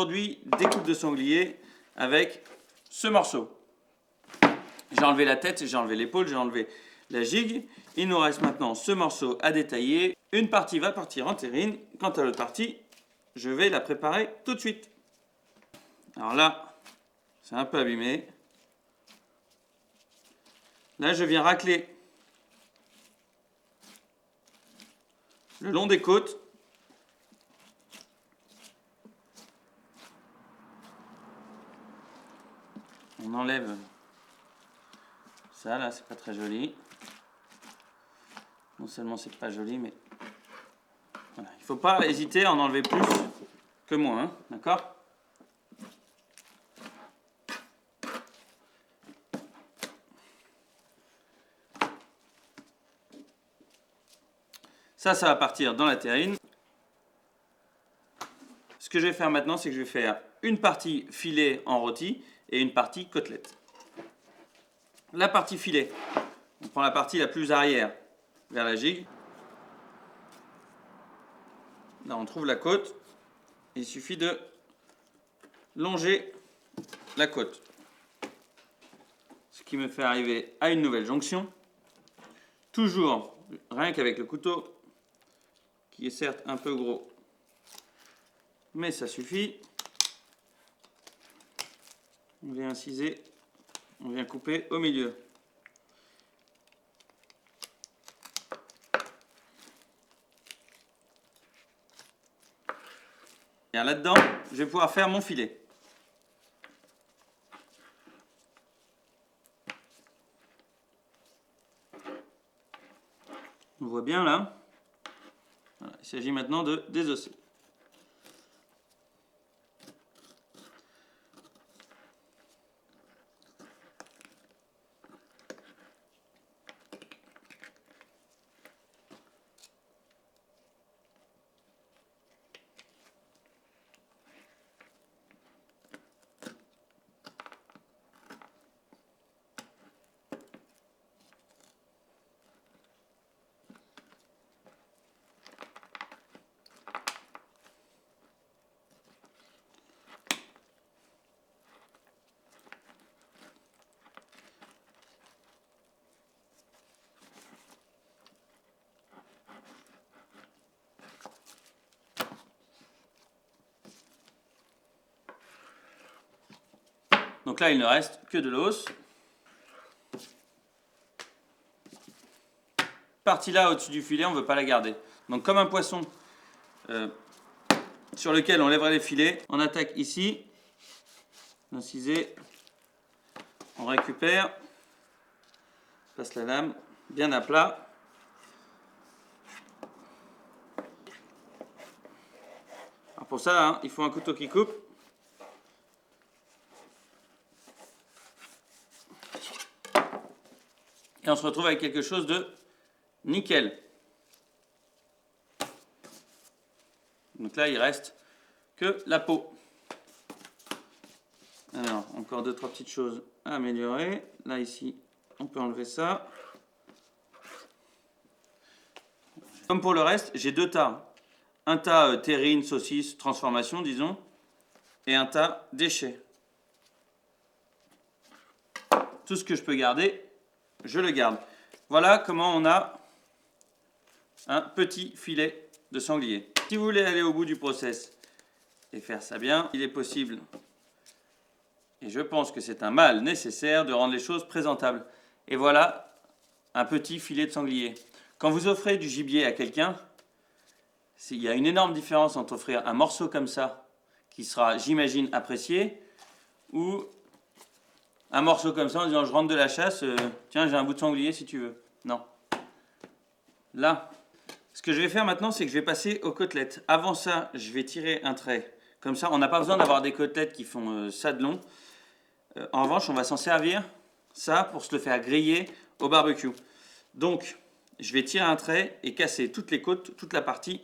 Aujourd'hui, découpe de sanglier avec ce morceau. J'ai enlevé la tête, j'ai enlevé l'épaule, j'ai enlevé la gigue. Il nous reste maintenant ce morceau à détailler. Une partie va partir en terrine. Quant à l'autre partie, je vais la préparer tout de suite. Alors là, c'est un peu abîmé. Là, je viens racler le long des côtes. On enlève ça, là, c'est pas très joli. Non seulement c'est pas joli, mais voilà. Il ne faut pas hésiter à en enlever plus que moins, hein, d'accord? Ça va partir dans la terrine. Ce que je vais faire maintenant, c'est que je vais faire une partie filet en rôti et une partie côtelette. La partie filet, on prend la partie la plus arrière vers la gigue. Là, on trouve la côte. Il suffit de longer la côte. Ce qui me fait arriver à une nouvelle jonction. Toujours, rien qu'avec le couteau, qui est certes un peu gros, mais ça suffit. On vient inciser, on vient couper au milieu. Et là-dedans, je vais pouvoir faire mon filet. On voit bien là. Voilà, il s'agit maintenant de désosser. Donc là, il ne reste que de l'os. Partie là au-dessus du filet, on ne veut pas la garder. Donc comme un poisson sur lequel on lèverait les filets, on attaque ici, incisé, on récupère, passe la lame bien à plat. Alors pour ça, hein, il faut un couteau qui coupe. Et on se retrouve avec quelque chose de nickel. Donc là, il reste que la peau. Alors, encore 2-3 petites choses à améliorer. Là, ici, on peut enlever ça. Comme pour le reste, j'ai deux tas. Un tas terrine, saucisse, transformation, disons, et un tas déchets. Tout ce que je peux garder, je le garde. Voilà comment on a un petit filet de sanglier. Si vous voulez aller au bout du process et faire ça bien, il est possible, et je pense que c'est un mal nécessaire, de rendre les choses présentables. Et voilà un petit filet de sanglier. Quand vous offrez du gibier à quelqu'un, il y a une énorme différence entre offrir un morceau comme ça, qui sera, j'imagine, apprécié, ou un morceau comme ça en disant je rentre de la chasse, tiens j'ai un bout de sanglier si tu veux. Non. Là, ce que je vais faire maintenant, c'est que je vais passer aux côtelettes. Avant ça, je vais tirer un trait. Comme ça, on n'a pas besoin d'avoir des côtelettes qui font ça de long. En revanche, on va s'en servir, ça, pour se le faire griller au barbecue. Donc, je vais tirer un trait et casser toutes les côtes, toute la partie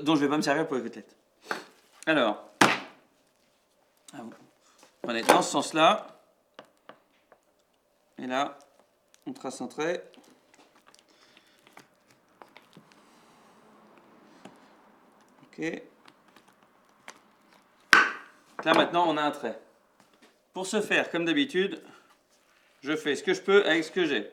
dont je ne vais pas me servir pour les côtelettes. Alors, on est dans ce sens-là. Et là, on trace un trait. Ok. Là maintenant on a un trait. Pour ce faire, comme d'habitude, je fais ce que je peux avec ce que j'ai.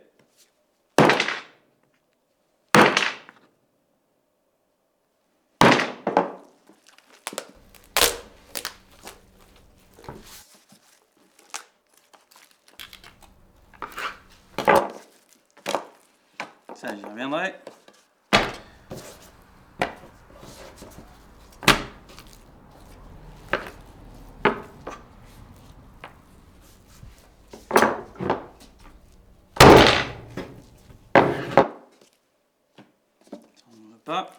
Ça, j'y reviendrai. Ça ne va pas.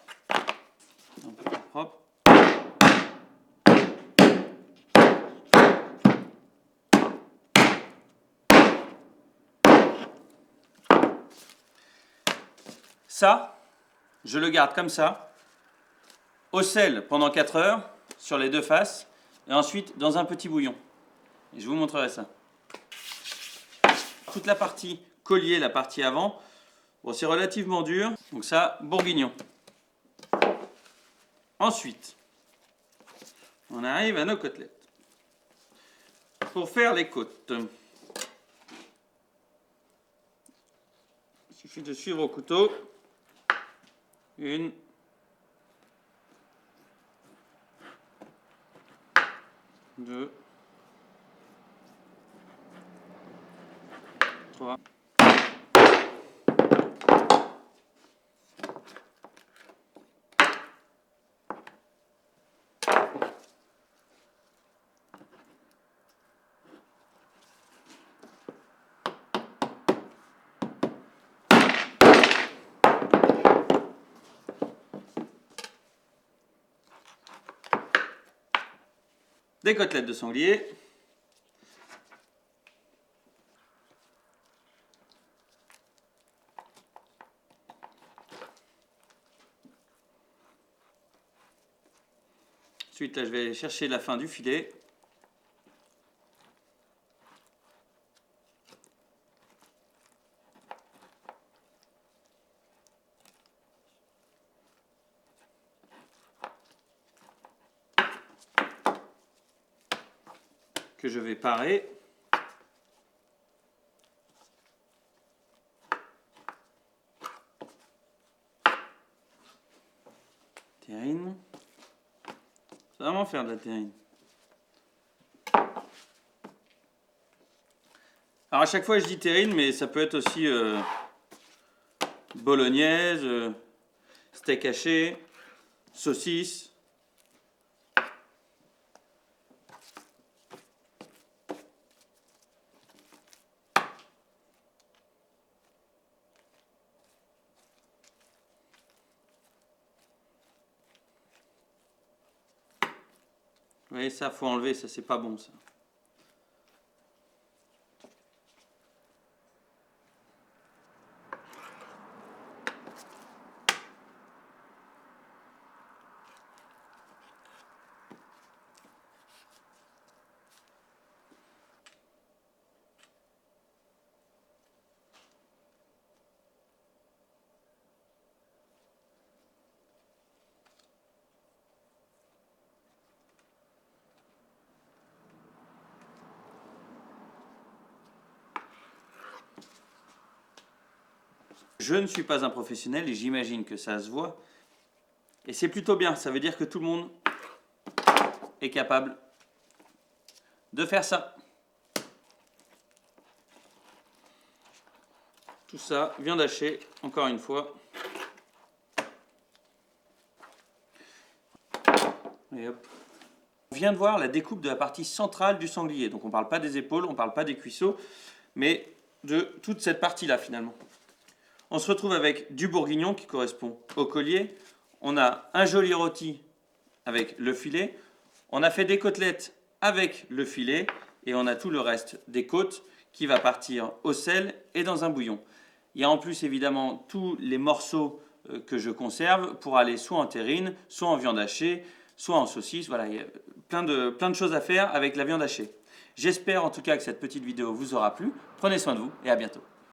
Un peu plus propre. Ça, je le garde comme ça, au sel pendant 4 heures, sur les deux faces, et ensuite dans un petit bouillon. Et je vous montrerai ça. Toute la partie collier, la partie avant, bon, c'est relativement dur, donc ça, bourguignon. Ensuite, on arrive à nos côtelettes. Pour faire les côtes, il suffit de suivre au couteau. 1, 2, 3. Des côtelettes de sanglier. Ensuite, là, je vais aller chercher la fin du filet. Que je vais parer. Terrine. Ça va vraiment faire de la terrine. Alors à chaque fois je dis terrine, mais ça peut être aussi bolognaise, steak haché, saucisse. Vous voyez, ça faut enlever, ça c'est pas bon ça. Je ne suis pas un professionnel et j'imagine que ça se voit. Et c'est plutôt bien, ça veut dire que tout le monde est capable de faire ça. Tout ça, viande hachée, encore une fois. Et hop. On vient de voir la découpe de la partie centrale du sanglier. Donc on ne parle pas des épaules, on ne parle pas des cuisseaux, mais de toute cette partie-là finalement. On se retrouve avec du bourguignon qui correspond au collier. On a un joli rôti avec le filet. On a fait des côtelettes avec le filet. Et on a tout le reste des côtes qui va partir au sel et dans un bouillon. Il y a en plus évidemment tous les morceaux que je conserve pour aller soit en terrine, soit en viande hachée, soit en saucisse. Voilà, il y a plein de choses à faire avec la viande hachée. J'espère en tout cas que cette petite vidéo vous aura plu. Prenez soin de vous et à bientôt.